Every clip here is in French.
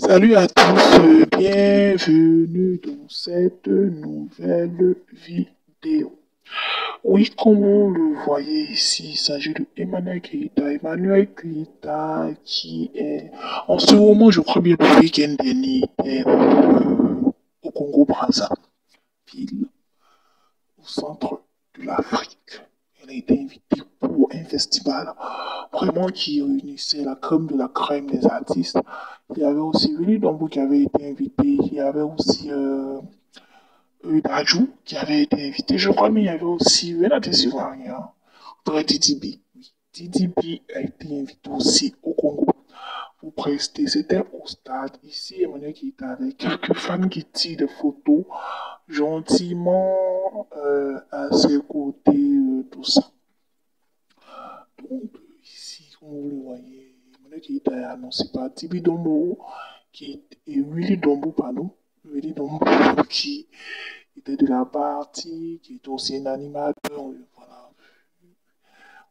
Salut à tous, bienvenue dans cette nouvelle vidéo. Oui, comme vous le voyez ici, il s'agit de Emmanuel Keita. Emmanuel Keita qui est, en ce moment, je crois bien le week-end dernier, était au Congo-Brazzaville, au centre de l'Afrique. Elle a été invitée pour un festival vraiment qui réunissait la crème de la crème des artistes. Il y avait aussi Willy Dombo qui avait été invité, il y avait aussi Dajou qui avait été invité, je crois, mais il y avait aussi Vena Ivoirien, Didi B. Didi B a été invité aussi au Congo pour prester. C'était au stade. Ici, Emmanuel qui était avec quelques fans qui tirent des photos gentiment à ses côtés, tout ça. Donc, ici, comme vous le voyez, Emmanuel qui était annoncé par Tibi Dombo et Willy Dombo, pardon. Willy Dombo qui était de la partie, qui était aussi un animateur, voilà,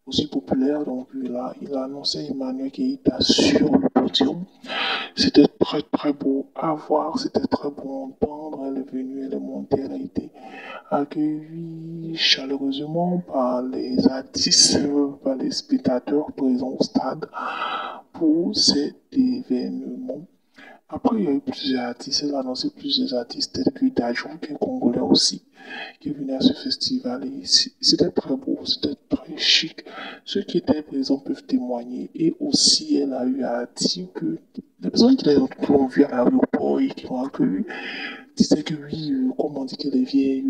aussi populaire. Donc là, il a annoncé Emmanuel qui était sur le podium. C'était très très beau à voir, c'était très beau à entendre. Elle est venue, elle est montée, elle a été accueillie chaleureusement par les artistes, par les spectateurs présents au stade pour cet événement. Après, il y a eu plusieurs artistes, elle a annoncé plusieurs artistes tels que Dajou, qui est congolais aussi, qui est venu à ce festival. Et c'était très beau, c'était très chic. Ceux qui étaient présents peuvent témoigner. Et aussi, elle a eu à dire que les personnes qui l'ont vu à l'aéroport et qui l'ont accueilli disaient que oui, comme on dit qu'elle est vieille,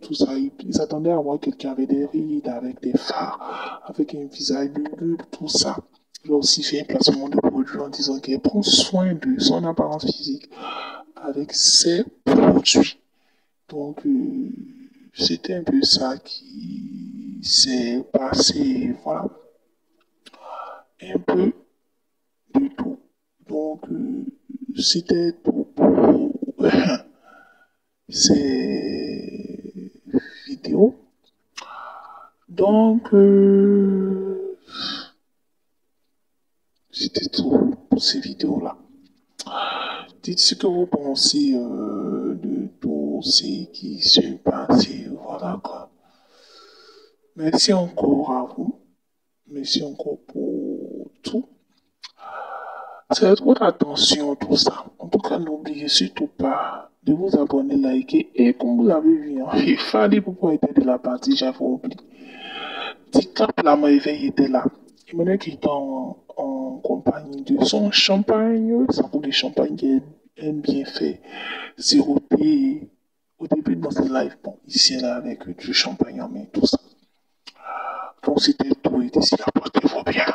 tout ça, ils s'attendaient à voir quelqu'un avec des rides, avec des phares, avec un visage lugubre, tout ça. Il a aussi fait un placement de produit en disant qu'elle prend soin de son apparence physique avec ses produits. Donc, c'était un peu ça qui s'est passé, voilà, un peu de tout. Donc, c'était tout pour ces vidéos. Donc, c'était tout pour ces vidéos-là. Dites ce que vous pensez de tout ce qui se passe. Voilà quoi. Merci encore à vous. Merci encore pour tout. Faites votre attention, tout ça. En tout cas, n'oubliez surtout pas de vous abonner, liker. Et comme vous l'avez vu, il fallait pourquoi était de la partie, j'avais oublié. Ticap la merveille était là. Emmanuel qui était en compagnie de son champagne, ça coule de champagne qui est bien fait, siroté. Au début de ce live, bon, ici elle est avec du champagne en main, tout ça. Donc c'était tout et d'ici là, portez-vous bien.